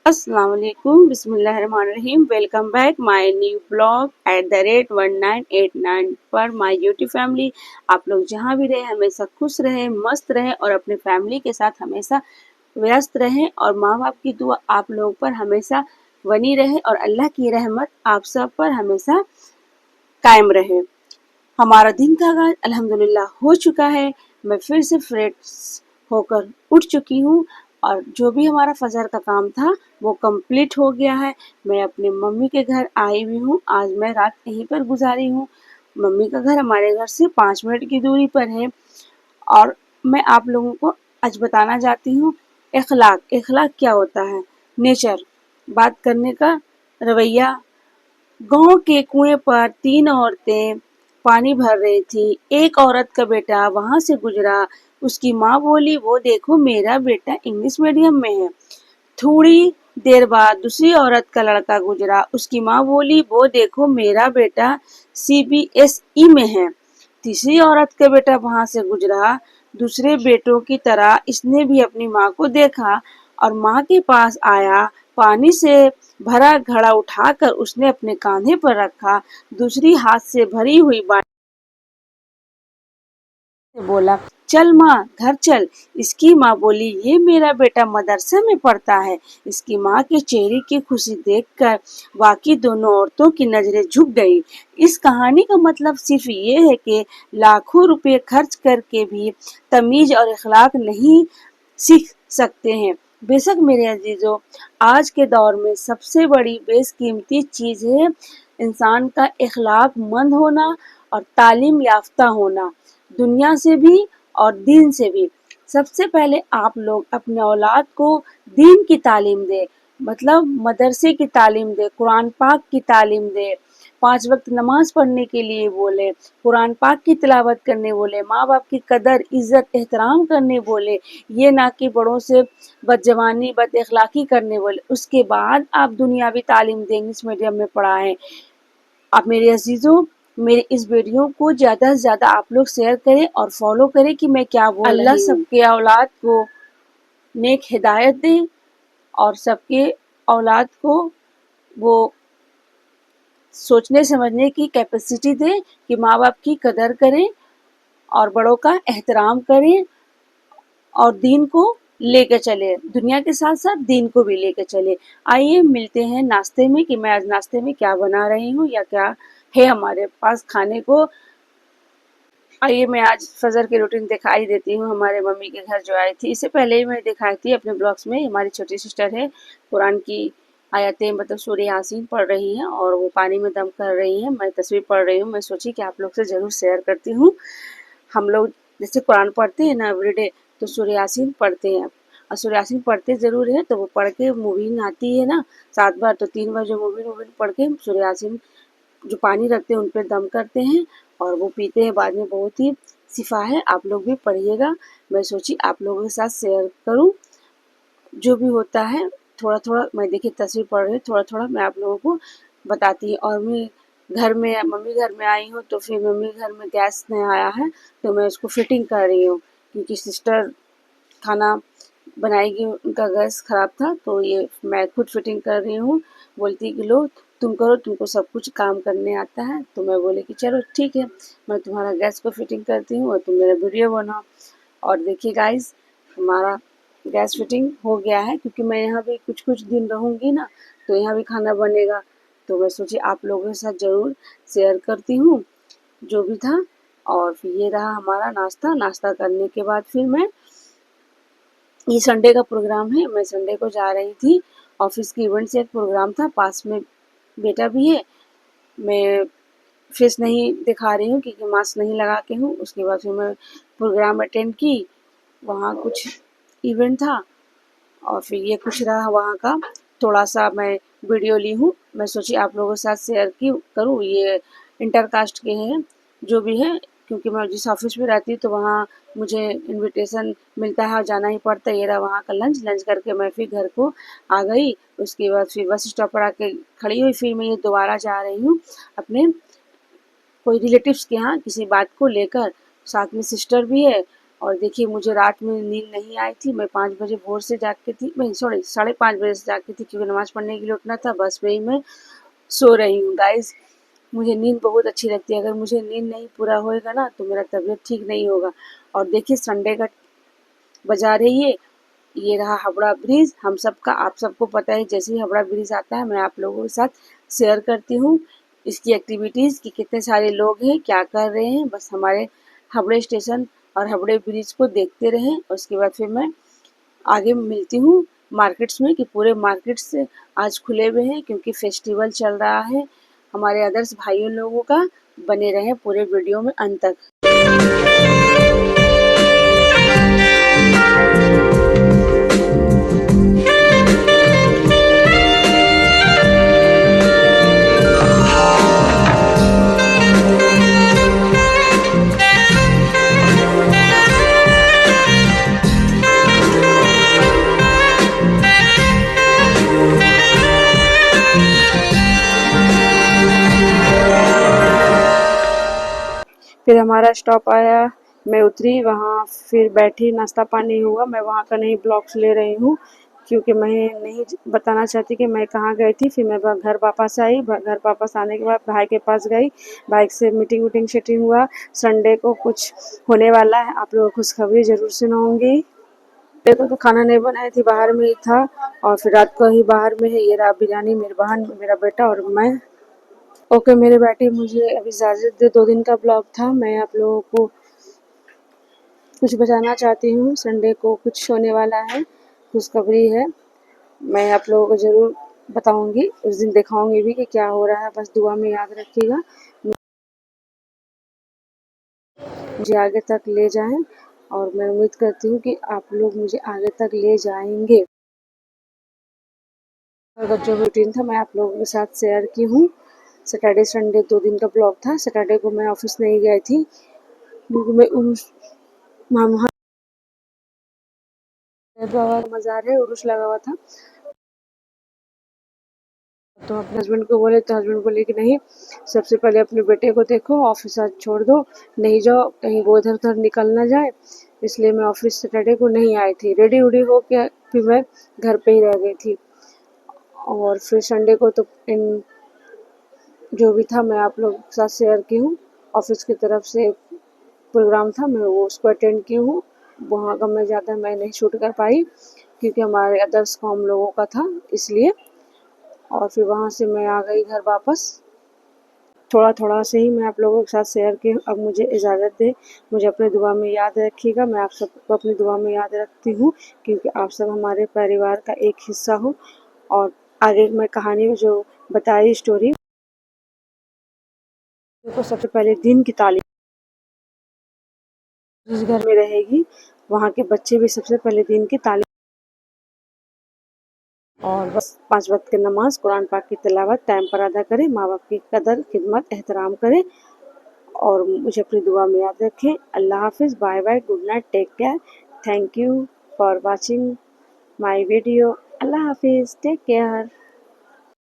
अस्सलाम वालेकुम बिस्मिल्लाहिर्रहमानिर्रहीम। Welcome back my new blog @1989 पर माय यूट्यूब फैमिली। आप लोग जहाँ भी रहे हमेशा खुश रहें, मस्त रहें और अपने फैमिली के साथ हमेशा व्यस्त रहें और माँ बाप की दुआ आप लोगों पर हमेशा बनी रहे और अल्लाह की रहमत आप सब पर हमेशा कायम रहे। हमारा दिन का आगाज अल्हम्दुलिल्लाह हो चुका है। मैं फिर से फ्रेश होकर उठ चुकी हूँ और जो भी हमारा फजर का काम था वो कंप्लीट हो गया है। मैं अपने मम्मी के घर आई हुई हूँ। आज मैं रात यहीं पर गुजारी हूँ। मम्मी का घर हमारे घर से 5 मिनट की दूरी पर है और मैं आप लोगों को आज बताना चाहती हूँ इखलाक। इखलाक क्या होता है? नेचर, बात करने का रवैया। गांव के कुएं पर 3 औरतें पानी भर रही थी। एक औरत का बेटा वहां से गुजरा। उसकी माँ बोली, वो देखो मेरा बेटा इंग्लिश मीडियम में है। थोड़ी देर बाद दूसरी औरत का लड़का गुजरा। उसकी माँ बोली, वो देखो मेरा बेटा CBSE में है। तीसरी औरत का बेटा वहां से गुजरा। दूसरे बेटों की तरह इसने भी अपनी माँ को देखा और माँ के पास आया। पानी से भरा घड़ा उठाकर उसने अपने कांधे पर रखा। दूसरी हाथ से भरी हुई बाल्टी से बोला, चल माँ घर चल। इसकी माँ बोली, ये मेरा बेटा मदरसे में पढ़ता है। इसकी माँ के चेहरे की खुशी देखकर बाकी दोनों औरतों की नजरें झुक गई। इस कहानी का मतलब सिर्फ ये है कि लाखों रुपए खर्च करके भी तमीज और इखलाक नहीं सीख सकते हैं। बेशक मेरे अजीजों, आज के दौर में सबसे बड़ी बेशकीमती चीज है इंसान का इखलाक मंद होना और तालीम याफ्ता होना, दुनिया से भी और दीन से भी। सबसे पहले आप लोग अपने औलाद को दीन की तालीम दें, मतलब मदरसे की तालीम दें, कुरान पाक की तालीम दें, 5 वक्त नमाज पढ़ने के लिए बोले, कुरान पाक की तिलावत करने बोले, माँ बाप की कदर इज्जत एहतराम करने बोले, ये ना कि बड़ों से बदजवानी बद अखलाकी करने बोले। उसके बाद आप दुनियावी तालीम दें, इंग्लिश मीडियम में पढ़ाएं। आप मेरे अजीजों, मेरे इस वीडियो को ज़्यादा से ज़्यादा आप लोग शेयर करें और फॉलो करें कि मैं क्या बोल रही हूँ। अल्लाह सबके औलाद को नेक हिदायत दे और सबके औलाद को वो सोचने समझने की कैपेसिटी दे कि माँ बाप की कदर करें और बड़ों का एहतराम करें और दीन को लेके चले, दुनिया के साथ साथ दीन को भी लेके चले। आइए मिलते हैं नाश्ते में कि मैं आज नाश्ते में क्या बना रही हूँ या क्या है हमारे पास खाने को। आइए मैं आज फजर की रूटीन दिखाई देती हूँ। हमारे मम्मी के घर जो आई थी, इससे पहले ही मैं दिखाई थी अपने ब्लॉग्स में। हमारी छोटी सिस्टर है, कुरान की आयतें मतलब सूरह यासीन पढ़ रही हैं और वो पानी में दम कर रही हैं। मैं तस्वीर पढ़ रही हूँ। मैं सोची कि आप लोग से ज़रूर शेयर करती हूँ। हम लोग जैसे कुरान पढ़ते हैं ना एवरीडे, तो सूरह यासीन पढ़ते हैं और सूरह यासीन पढ़ते ज़रूर है। तो वो पढ़ के मुबीन आती है ना 7 बार, तो 3 बार जो मुबीन मुबीन पढ़ के सूरह यासीन जो पानी रखते हैं उन पे दम करते हैं और वो पीते हैं बाद में। बहुत ही शिफा है, आप लोग भी पढ़िएगा। मैं सोची आप लोगों के साथ शेयर करूं जो भी होता है। थोड़ा थोड़ा मैं देखिए तस्वीर पढ़ रही हूँ, थोड़ा थोड़ा मैं आप लोगों को बताती हूँ। और मैं घर में मम्मी घर में आई हूँ तो फिर मम्मी घर में गैस नया आया है तो मैं उसको फिटिंग कर रही हूँ, क्योंकि सिस्टर खाना बनाएगी, उनका गैस ख़राब था तो ये मैं खुद फिटिंग कर रही हूँ। बोलती कि लो तुम करो, तुमको सब कुछ काम करने आता है। तो मैं बोली कि चलो ठीक है, मैं तुम्हारा गैस को फिटिंग करती हूँ और तुम मेरा वीडियो बनाओ। और देखिए गाइस, हमारा गैस फिटिंग हो गया है, क्योंकि मैं यहाँ भी कुछ कुछ दिन रहूँगी ना तो यहाँ भी खाना बनेगा। तो मैं सोची आप लोगों के साथ ज़रूर शेयर करती हूँ जो भी था। और फिर ये रहा हमारा नाश्ता। नाश्ता करने के बाद फिर मैं, ये संडे का प्रोग्राम है, मैं संडे को जा रही थी ऑफिस की इवेंट से। एक प्रोग्राम था, पास में बेटा भी है। मैं फेस नहीं दिखा रही हूँ क्योंकि मास्क नहीं लगा के हूँ। उसके बाद फिर मैं प्रोग्राम अटेंड की, वहाँ कुछ इवेंट था और फिर ये कुछ रहा वहाँ का। थोड़ा सा मैं वीडियो ली हूँ, मैं सोची आप लोगों के साथ शेयर की करूँ। ये इंटरकास्ट के हैं जो भी है, क्योंकि मैं जिस ऑफिस में रहती हूँ तो वहाँ मुझे इनविटेशन मिलता है और जाना ही पड़ता है। ये रहा वहाँ का लंच। लंच करके मैं फिर घर को आ गई। उसके बाद फिर बस स्टॉप पर आके खड़ी हुई। फिर मैं ये दोबारा जा रही हूँ अपने कोई रिलेटिव्स के यहाँ किसी बात को लेकर। साथ में सिस्टर भी है और देखिए मुझे रात में नींद नहीं आई थी, मैं 5 बजे भोर से जाग के थी, नहीं सॉरी 5:30 बजे से जाग के थी क्योंकि नमाज़ पढ़ने के लिए उठना था, बस वही मैं सो रही हूँ गाइस। मुझे नींद बहुत अच्छी लगती है, अगर मुझे नींद नहीं पूरा होएगा ना तो मेरा तबीयत ठीक नहीं होगा। और देखिए संडे का बाज़ार है ये रहा हावड़ा ब्रिज। हम सबका आप सबको पता है जैसे ही हावड़ा ब्रिज आता है मैं आप लोगों के साथ शेयर करती हूँ इसकी एक्टिविटीज़ कि कितने सारे लोग हैं, क्या कर रहे हैं। बस हमारे हावड़े स्टेशन और हावड़े ब्रिज को देखते रहें और उसके बाद फिर मैं आगे मिलती हूँ मार्केट्स में कि पूरे मार्केट्स आज खुले हुए हैं क्योंकि फेस्टिवल चल रहा है हमारे अदर्स भाइयों लोगों का। बने रहें पूरे वीडियो में अंत तक। फिर हमारा स्टॉप आया, मैं उतरी वहाँ, फिर बैठी, नाश्ता पानी हुआ। मैं वहाँ का नहीं ब्लॉग्स ले रही हूँ क्योंकि मैं नहीं बताना चाहती कि मैं कहाँ गई थी। फिर मैं घर वापस आई, घर वापस आने के बाद भाई के पास गई, भाई से मीटिंग वीटिंग शेटिंग हुआ। संडे को कुछ होने वाला है, आप लोगों को खुशखबरी ज़रूर सुनाऊंगी। देखो तो खाना नहीं बनाई थी, बाहर में ही था और फिर रात को ही बाहर में है। ये रहा बिरयानी, मेरी बहन, मेरा बेटा और मैं। ओके मेरे बेटे, मुझे अभी इजाज़त दे, 2 दिन का ब्लॉग था। मैं आप लोगों को कुछ बताना चाहती हूँ, संडे को कुछ होने वाला है, खुशखबरी है। मैं आप लोगों को ज़रूर बताऊँगी, उस दिन दिखाऊँगी भी कि क्या हो रहा है, बस दुआ में याद रखिएगा। मुझे आगे तक ले जाएँ और मैं उम्मीद करती हूँ कि आप लोग मुझे आगे तक ले जाएँगे। अगर जो रूटीन था मैं आप लोगों के साथ शेयर की हूँ। सैटरडे संडे 2 दिन का ब्लॉग था। सैटरडे को मैं ऑफिस नहीं गई थी क्योंकि मैं उर्स वहाँ बाबा का मज़ार है, उर्स लगा हुआ था। तो अपने हस्बैंड को बोले तो हस्बैंड बोले कि नहीं, सबसे पहले अपने बेटे को देखो, ऑफिस आज छोड़ दो, नहीं जाओ कहीं वो इधर उधर निकल ना जाए। इसलिए मैं ऑफिस सैटरडे को नहीं आई थी। रेडी उडी हो के फिर मैं घर पे ही रह गई थी। और फिर संडे को तो इन जो भी था मैं आप लोगों के साथ शेयर की हूँ। ऑफिस की तरफ से प्रोग्राम था, मैं वो उसको अटेंड की हूँ। वहाँ का मैं नहीं शूट कर पाई क्योंकि हमारे अदर्स काम लोगों का था इसलिए। और फिर वहाँ से मैं आ गई घर वापस। थोड़ा थोड़ा से ही मैं आप लोगों के साथ शेयर की। अब मुझे इजाज़त दें, मुझे अपनी दुआ में याद रखिएगा। मैं आप सबको अपनी दुआ में याद रखती हूँ क्योंकि आप सब हमारे परिवार का एक हिस्सा हो। और आगे मैं कहानी में जो बताई स्टोरी, देखो सबसे पहले दिन की तालीम जिस घर में रहेगी वहाँ के बच्चे भी सबसे पहले दिन की तालीम और बस 5 वक्त की नमाज, कुरान पाक की तिलावत टाइम पर अदा करें, माँ बाप की कदर खिदमत एहतराम करें और मुझे अपनी दुआ में याद रखें। अल्लाह हाफिज़, bye bye, good night, take care, thank you for watching my video. अल्लाह हाफिज़, टेक केयर।